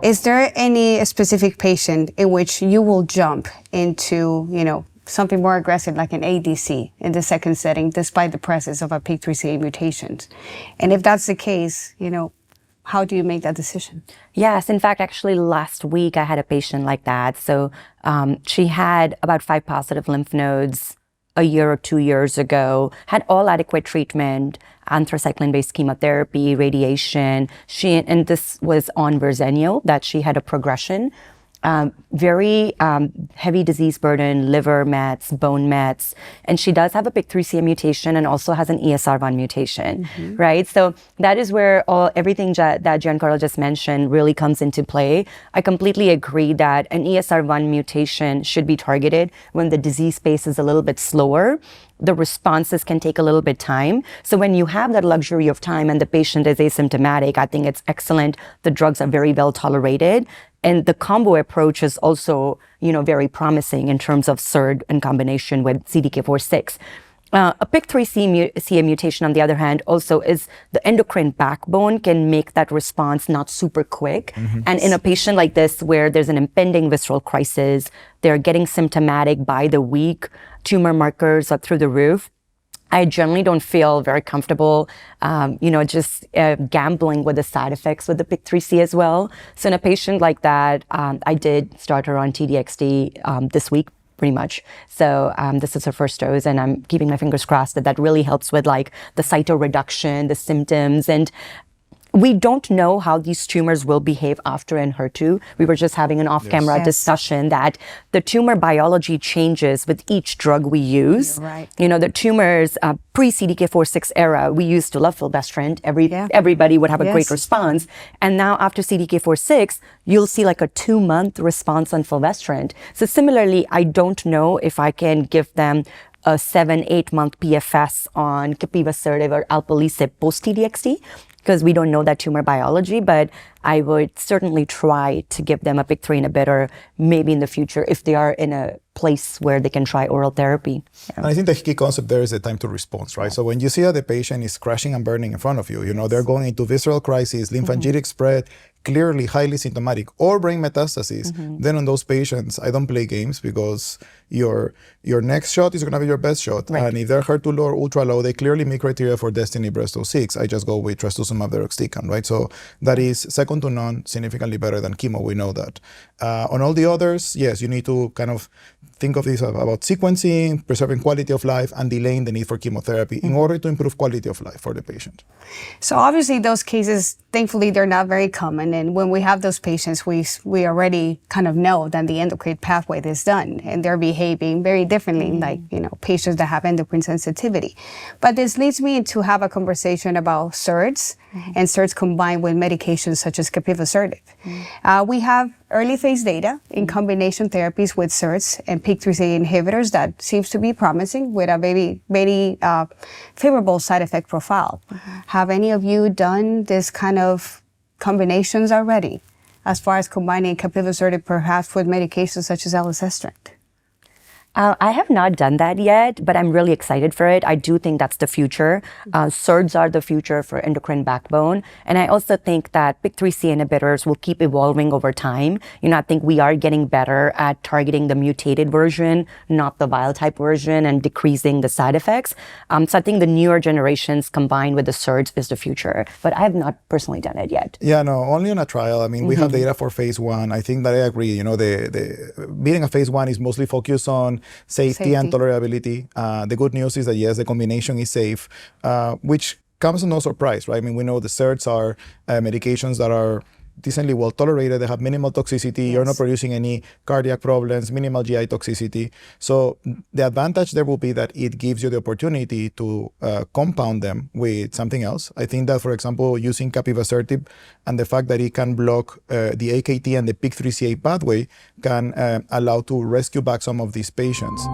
Is there any specific patient in which you will jump into, something more aggressive like an ADC in the second setting, despite the presence of a PIK3CA mutations? And if that's the case, how do you make that decision? Yes, in fact, actually last week I had a patient like that. So she had about 5 positive lymph nodes a year or 2 years ago, had all adequate treatment, anthracycline-based chemotherapy, radiation. And this was on Verzenio, that she had a progression. Very heavy disease burden, liver mets, bone mets, and she does have a PIK3CA mutation and also has an ESR1 mutation, right? So that is where everything that Giancarlo just mentioned really comes into play. I completely agree that an ESR1 mutation should be targeted when the disease space is a little bit slower. The responses can take a little bit time. So when you have that luxury of time and the patient is asymptomatic, I think it's excellent. The drugs are very well tolerated. And the combo approach is also, very promising in terms of SERD in combination with CDK4/6. A PIK3CA mutation, on the other hand, also is the endocrine backbone, can make that response not super quick. And in a patient like this, where there's an impending visceral crisis, they're getting symptomatic by the week, tumor markers are through the roof, I generally don't feel very comfortable, gambling with the side effects with the PIK3CA as well. So in a patient like that, I did start her on T-DXd this week, pretty much. So this is her first dose, and I'm keeping my fingers crossed that really helps with like the cytoreduction, the symptoms. And we don't know how these tumors will behave after Enhertu. We were just having an off-camera discussion that the tumor biology changes with each drug we use. Right. The tumors pre-CDK4/6 era, we used to love fulvestrant. Everybody would have a great response. And now after CDK4/6, you'll see like a 2-month response on fulvestrant. So similarly, I don't know if I can give them a 7-8 month PFS on Capivasertib or alpelisib post-T-DXd, because we don't know that tumor biology, but I would certainly try to give them a PIK3 inhibitor maybe in the future if they are in a place where they can try oral therapy. And I think the key concept there is the time to response, right? So when you see that the patient is crashing and burning in front of you, they're going into visceral crisis, lymphangitic spread, clearly highly symptomatic, or brain metastases, then on those patients, I don't play games, because your next shot is going to be your best shot. Right. And if they're HER2 low or ultra low, they clearly meet criteria for Destiny Breast 06. I just go with trastuzumab deruxtecan, right? So that is second to none, significantly better than chemo. We know that. On all the others, yes, you need to kind of think of this about sequencing, preserving quality of life, and delaying the need for chemotherapy in order to improve quality of life for the patient. So obviously those cases, thankfully, they're not very common. And when we have those patients, we already kind of know that the endocrine pathway is done, and they're behaving very differently, like, patients that have endocrine sensitivity. But this leads me to have a conversation about SERDs and SERDs combined with medications such as Capivasertib. We have early phase data in combination therapies with SERDs and PIK3CA inhibitors that seems to be promising with a very favorable side effect profile. Have any of you done this kind of combinations already, as far as combining Capivasertib perhaps with medications such as Elacestrant? I have not done that yet, but I'm really excited for it. I do think that's the future. SERDs are the future for endocrine backbone. And I also think that PIK3CA inhibitors will keep evolving over time. I think we are getting better at targeting the mutated version, not the wild type version, and decreasing the side effects. So I think the newer generations combined with the SERDs is the future, but I have not personally done it yet. Yeah, no, only on a trial. I mean, we have data for phase 1. I think that I agree. The beating a phase 1 is mostly focused on safety and tolerability. The good news is that yes, the combination is safe, which comes as no surprise, right? I mean, we know the SERDs are medications that are decently well tolerated. They have minimal toxicity. You're not producing any cardiac problems, minimal GI toxicity. So the advantage there will be that it gives you the opportunity to compound them with something else. I think that, for example, using Capivasertib and the fact that it can block the AKT and the PIK3CA pathway can allow to rescue back some of these patients.